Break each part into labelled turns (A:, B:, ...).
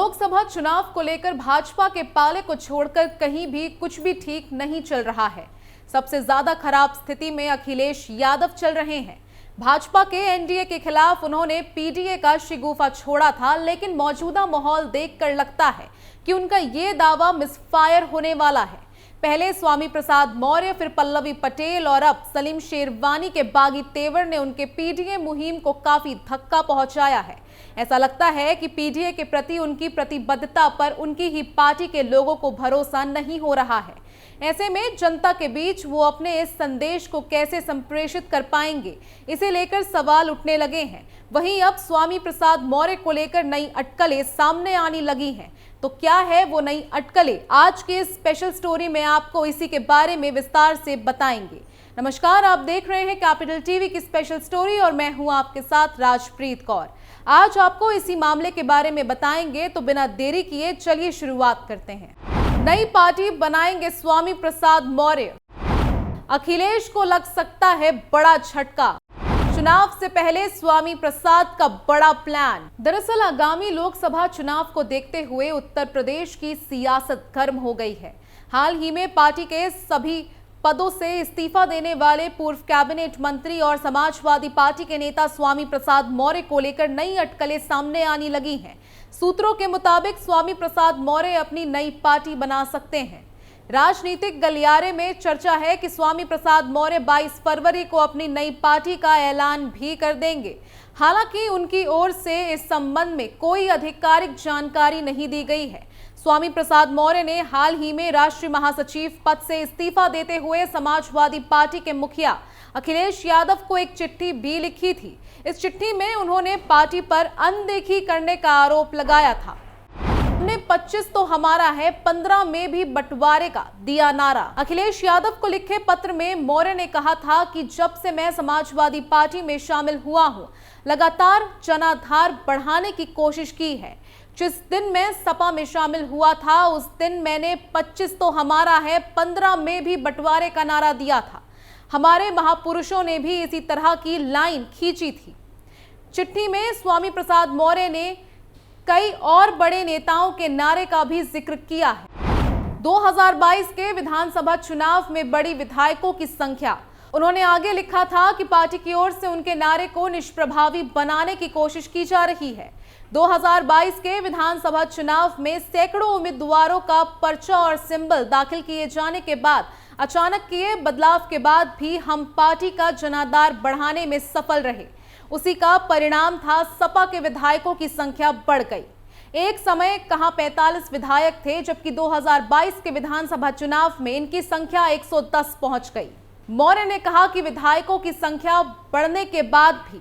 A: लोकसभा चुनाव को लेकर भाजपा के पाले को छोड़कर कहीं भी कुछ भी ठीक नहीं चल रहा है। सबसे ज्यादा खराब स्थिति में अखिलेश यादव चल रहे हैं। भाजपा के एनडीए के खिलाफ उन्होंने पीडीए का शिगुफा छोड़ा था, लेकिन मौजूदा माहौल देखकर लगता है कि उनका ये दावा मिसफायर होने वाला है। पहले स्वामी प्रसाद मौर्य, फिर पल्लवी पटेल और अब सलीम शेरवानी के बागी तेवर ने उनके पीडीए मुहिम को काफी धक्का पहुंचाया है। ऐसा लगता है कि पीडीए के प्रति उनकी प्रतिबद्धता पर उनकी ही पार्टी के लोगों को भरोसा नहीं हो रहा है। ऐसे में जनता के बीच वो अपने इस संदेश को कैसे संप्रेषित कर पाएंगे, इसे लेकर सवाल उठने लगे हैं। वहीं अब स्वामी प्रसाद मौर्य को लेकर नई अटकलें सामने आने लगी हैं। तो क्या है वो नई अटकलें? आज के स्पेशल स्टोरी में आपको इसी के बारे में विस्तार से बताएंगे। नमस्कार, आप देख रहे हैं कैपिटल टीवी की स्पेशल स्टोरी और मैं हूं आपके साथ राजप्रीत कौर। आज आपको इसी मामले के बारे में बताएंगे, तो बिना देरी किए चलिए शुरुआत करते हैं। नई पार्टी बनाएंगे स्वामी प्रसाद मौर्य, अखिलेश को लग सकता है बड़ा झटका। चुनाव से पहले स्वामी प्रसाद का बड़ा प्लान। दरअसल आगामी लोकसभा चुनाव को देखते हुए उत्तर प्रदेश की सियासत गर्म हो गई है। हाल ही में पार्टी के सभी पदों से इस्तीफा देने वाले पूर्व कैबिनेट मंत्री और समाजवादी पार्टी के नेता स्वामी प्रसाद मौर्य को लेकर नई अटकलें सामने आने लगी हैं। सूत्रों के मुताबिक स्वामी प्रसाद मौर्य अपनी नई पार्टी बना सकते हैं। राजनीतिक गलियारे में चर्चा है कि स्वामी प्रसाद मौर्य 22 फरवरी को अपनी नई पार्टी का ऐलान भी कर देंगे। हालांकि उनकी ओर से इस संबंध में कोई आधिकारिक जानकारी नहीं दी गई है। स्वामी प्रसाद मौर्य ने हाल ही में राष्ट्रीय महासचिव पद से इस्तीफा देते हुए समाजवादी पार्टी के मुखिया अखिलेश यादव को एक चिट्ठी भी लिखी थी। इस चिट्ठी में उन्होंने पार्टी पर अनदेखी करने का आरोप लगाया था। हमने 25 तो हमारा है, 15 में भी बंटवारे का दिया नारा। अखिलेश यादव को लिखे पत्र में मौर्य ने कहा था कि जब से मैं समाजवादी पार्टी में शामिल हुआ हूं, लगातार जनाधार बढ़ाने की कोशिश की है। जिस दिन मैं सपा में शामिल हुआ था, उस दिन मैंने 25 तो हमारा है, 15 में भी बंटवारे का नारा दिया था। हमारे महापुरुषों ने भी इसी तरह की लाइन खींची थी। चिट्ठी में स्वामी प्रसाद मौर्य ने कई और बड़े नेताओं के नारे का भी जिक्र किया है। 2022 के विधानसभा चुनाव में बड़ी विधायकों की संख्या। उन्होंने आगे लिखा था कि पार्टी की ओर से उनके नारे को निष्प्रभावी बनाने की कोशिश की जा रही है। 2022 के विधानसभा चुनाव में सैकड़ों उम्मीदवारों का पर्चा और सिंबल दाखिल किए जाने के बाद अचानक किए बदलाव के बाद भी हम पार्टी का जनाधार बढ़ाने में सफल रहे। उसी का परिणाम था सपा के विधायकों की संख्या बढ़ गई। एक समय कहां 45 विधायक थे, जबकि 2022 के विधानसभा चुनाव में इनकी संख्या 110 पहुंच गई। मौर्य ने कहा कि विधायकों की संख्या बढ़ने के बाद भी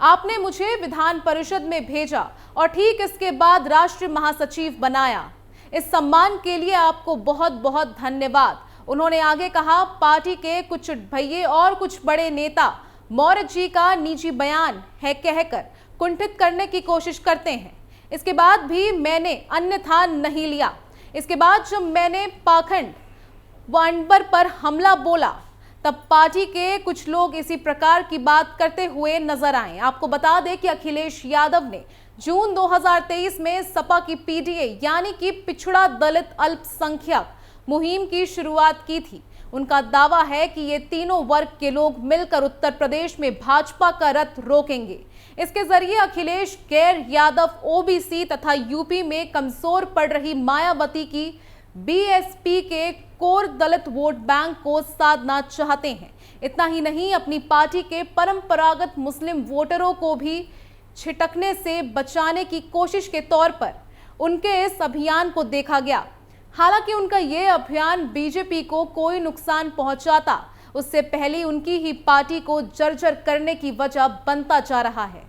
A: आपने मुझे विधान परिषद में भेजा और ठीक इसके बाद राष्ट्रीय महासचिव बनाया। इस सम्मान के लिए आपको बहुत बहुत धन्यवाद। उन्होंने आगे कहा, पार्टी के कुछ भैये और कुछ बड़े नेता मौर्य जी का निजी बयान है कहकर कुंठित करने की कोशिश करते हैं। इसके बाद भी मैंने अन्यथा नहीं लिया। इसके बाद जब मैंने पाखंड व अनबर पर हमला बोला, तब पार्टी के कुछ लोग इसी प्रकार की बात करते हुए नजर आए। आपको बता दें कि अखिलेश यादव ने जून 2023 में सपा की पीडीए यानी कि पिछड़ा दलित अल्पसंख्यक मुहिम की शुरुआत की थी। उनका दावा है कि ये तीनों वर्ग के लोग मिलकर उत्तर प्रदेश में भाजपा का रथ रोकेंगे। इसके जरिए अखिलेश गैर यादव ओबीसी तथा यूपी में कमजोर पड़ रही मायावती की बीएसपी के कोर दलित वोट बैंक को साधना चाहते हैं। इतना ही नहीं, अपनी पार्टी के परंपरागत मुस्लिम वोटरों को भी छिटकने से बचाने की कोशिश के तौर पर उनके इस अभियान को देखा गया। हालांकि उनका यह अभियान बीजेपी को कोई नुकसान पहुंचाता, उससे पहले उनकी ही पार्टी को जर्जर करने की वजह बनता जा रहा है।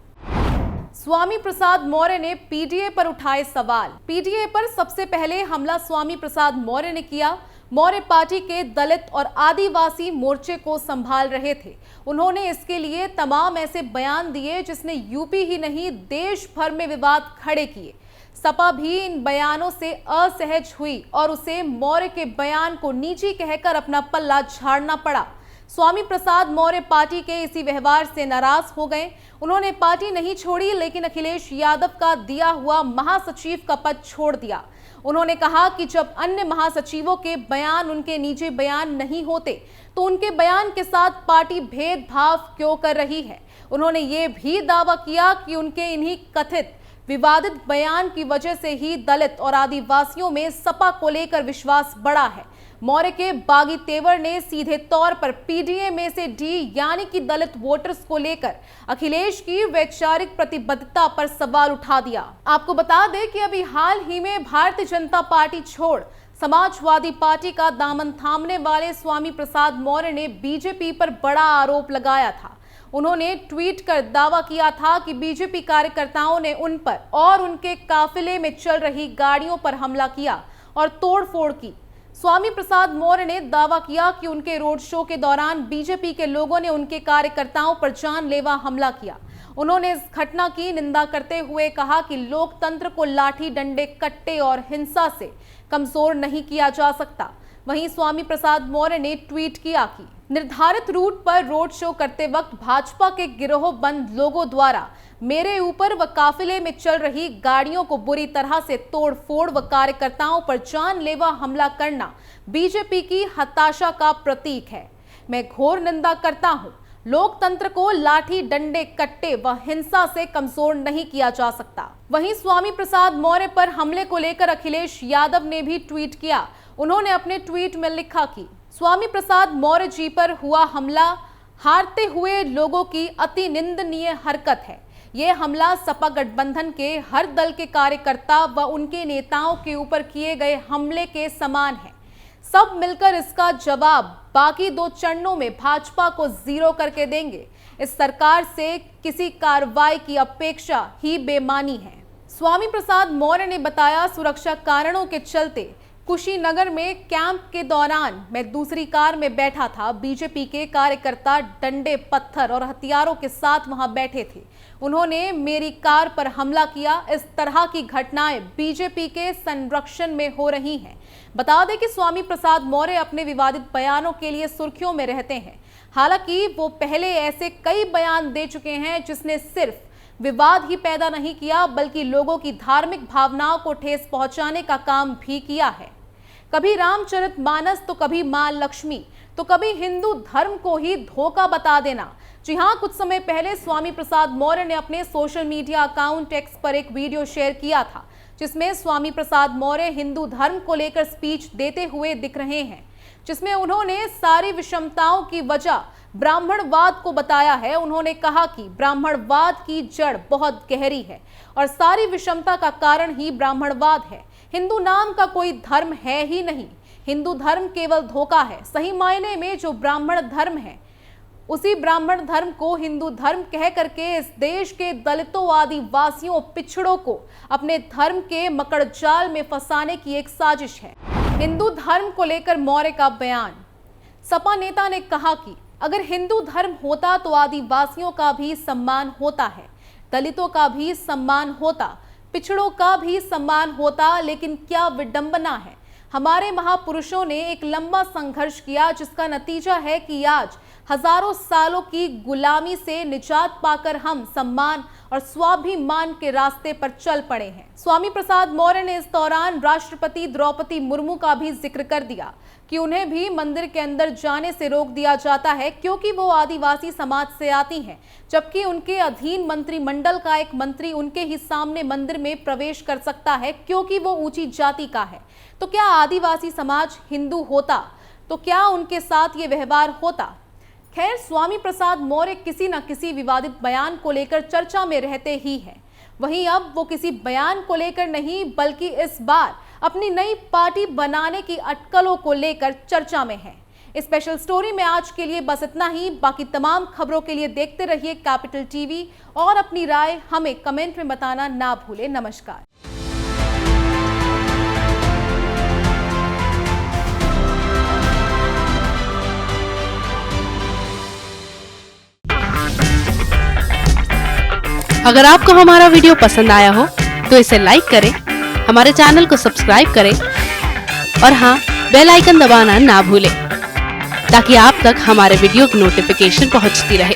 A: स्वामी प्रसाद मौर्य ने पीडीए पर उठाए सवाल। पीडीए पर सबसे पहले हमला स्वामी प्रसाद मौर्य ने किया। मौर्य पार्टी के दलित और आदिवासी मोर्चे को संभाल रहे थे। उन्होंने इसके लिए तमाम ऐसे बयान दिए जिसने यूपी ही नहीं देश भर में विवाद खड़े किए। सपा भी इन बयानों से असहज हुई और उसे मौर्य के बयान को निजी कहकर अपना पल्ला झाड़ना पड़ा। स्वामी प्रसाद मौर्य पार्टी के इसी व्यवहार से नाराज हो गए। उन्होंने पार्टी नहीं छोड़ी, लेकिन अखिलेश यादव का दिया हुआ महासचिव का पद छोड़ दिया। उन्होंने कहा कि जब अन्य महासचिवों के बयान उनके निजी बयान नहीं होते तो उनके बयान के साथ पार्टी भेदभाव क्यों कर रही है। उन्होंने ये भी दावा किया कि उनके इन्हीं कथित विवादित बयान की वजह से ही दलित और आदिवासियों में सपा को लेकर विश्वास बढ़ा है। मौर्य के बागी तेवर ने सीधे तौर पर पीडीए में से डी यानी कि दलित वोटर्स को लेकर अखिलेश की वैचारिक प्रतिबद्धता पर सवाल उठा दिया। आपको बता दें कि अभी हाल ही में भारतीय जनता पार्टी छोड़ समाजवादी पार्टी का दामन थामने वाले स्वामी प्रसाद मौर्य ने बीजेपी पर बड़ा आरोप लगाया था। उन्होंने ट्वीट कर दावा किया था कि बीजेपी कार्यकर्ताओं ने उन पर और उनके काफिले में चल रही गाड़ियों पर हमला किया और तोड़फोड़ की। स्वामी प्रसाद मौर्य ने दावा किया कि उनके रोड शो के दौरान बीजेपी के लोगों ने उनके कार्यकर्ताओं पर जानलेवा हमला किया। उन्होंने इस घटना की निंदा करते हुए कहा कि लोकतंत्र को लाठी डंडे कट्टे और हिंसा से कमजोर नहीं किया जा सकता। वहीं स्वामी प्रसाद मौर्य ने ट्वीट किया कि निर्धारित रूट पर रोड शो करते वक्त भाजपा के गिरोहबंद लोगों द्वारा मेरे ऊपर व काफिले में चल रही गाड़ियों को बुरी तरह से तोड़फोड़ व कार्यकर्ताओं पर जानलेवा हमला करना बीजेपी की हताशा का प्रतीक है। मैं घोर निंदा करता हूं। लोकतंत्र को लाठी डंडे कट्टे व हिंसा से कमजोर नहीं किया जा सकता। वहीं स्वामी प्रसाद मौर्य पर हमले को लेकर अखिलेश यादव ने भी ट्वीट किया। उन्होंने अपने ट्वीट में लिखा कि स्वामी प्रसाद मौर्य जी पर हुआ हमला हारते हुए लोगों की अति निंदनीय हरकत है। ये हमला सपा गठबंधन के हर दल के कार्यकर्ता व उनके नेताओं के ऊपर किए गए हमले के समान है। सब मिलकर इसका जवाब बाकी 2 चरणों में भाजपा को 0 करके देंगे। इस सरकार से किसी कार्रवाई की अपेक्षा ही बेमानी है। स्वामी प्रसाद मौर्य ने बताया, सुरक्षा कारणों के चलते कुशीनगर में कैंप के दौरान मैं दूसरी कार में बैठा था। बीजेपी के कार्यकर्ता डंडे पत्थर और हथियारों के साथ वहां बैठे थे। उन्होंने मेरी कार पर हमला किया। इस तरह की घटनाएं बीजेपी के संरक्षण में हो रही हैं। बता दें कि स्वामी प्रसाद मौर्य अपने विवादित बयानों के लिए सुर्खियों में रहते हैं। हालांकि वो पहले ऐसे कई बयान दे चुके हैं जिसने सिर्फ विवाद ही पैदा नहीं किया बल्कि लोगों की धार्मिक भावनाओं को ठेस पहुंचाने का काम भी किया है। कभी रामचरितमानस तो कभी मां लक्ष्मी तो कभी हिंदू धर्म को ही धोखा बता देना। जी हां, कुछ समय पहले स्वामी प्रसाद मौर्य ने अपने सोशल मीडिया अकाउंट एक्स पर एक वीडियो शेयर किया था जिसमें स्वामी प्रसाद मौर्य हिंदू धर्म को लेकर स्पीच देते हुए दिख रहे हैं, जिसमें उन्होंने सारी विषमताओं की वजह ब्राह्मणवाद को बताया है। उन्होंने कहा कि ब्राह्मणवाद की जड़ बहुत गहरी है और सारी विषमता का कारण ही ब्राह्मणवाद है। हिंदू नाम का कोई धर्म है ही नहीं। हिंदू धर्म केवल धोखा है। सही मायने में जो ब्राह्मण धर्म है उसी ब्राह्मण धर्म को हिंदू धर्म कह करके इस देश के दलितों, आदिवासियों, पिछड़ों को अपने धर्म के मकड़जाल में फंसाने की एक साजिश है। हिंदू धर्म को लेकर मौर्य का बयान। सपा नेता ने कहा कि अगर हिंदू धर्म होता तो आदिवासियों का भी सम्मान होता है, दलितों का भी सम्मान होता, पिछड़ों का भी सम्मान होता। लेकिन क्या विडंबना है, हमारे महापुरुषों ने एक लंबा संघर्ष किया जिसका नतीजा है कि आज हजारों सालों की गुलामी से निजात पाकर हम सम्मान और स्वाभिमान के रास्ते पर चल पड़े हैं। स्वामी प्रसाद मौर्य ने इस दौरान राष्ट्रपति द्रौपदी मुर्मू का भी जिक्र कर दिया कि उन्हें भी मंदिर के अंदर जाने से रोक दिया जाता है क्योंकि वो आदिवासी समाज से आती हैं, जबकि उनके अधीन मंत्रिमंडल का एक मंत्री उनके ही सामने मंदिर में प्रवेश कर सकता है क्योंकि वो ऊंची जाति का है। तो क्या आदिवासी समाज हिंदू होता तो क्या उनके साथ ये व्यवहार होता? खैर, स्वामी प्रसाद मौर्य किसी न किसी विवादित बयान को लेकर चर्चा में रहते ही हैं। वहीं अब वो किसी बयान को लेकर नहीं बल्कि इस बार अपनी नई पार्टी बनाने की अटकलों को लेकर चर्चा में है। स्पेशल स्टोरी में आज के लिए बस इतना ही। बाकी तमाम खबरों के लिए देखते रहिए कैपिटल टीवी और अपनी राय हमें कमेंट में बताना ना भूलें। नमस्कार।
B: अगर आपको हमारा वीडियो पसंद आया हो तो इसे लाइक करें, हमारे चैनल को सब्सक्राइब करें और हाँ, बेल आइकन दबाना ना भूलें। ताकि आप तक हमारे वीडियो की नोटिफिकेशन पहुंचती रहे।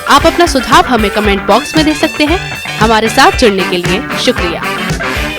B: आप अपना सुझाव हमें कमेंट बॉक्स में दे सकते हैं। हमारे साथ जुड़ने के लिए शुक्रिया।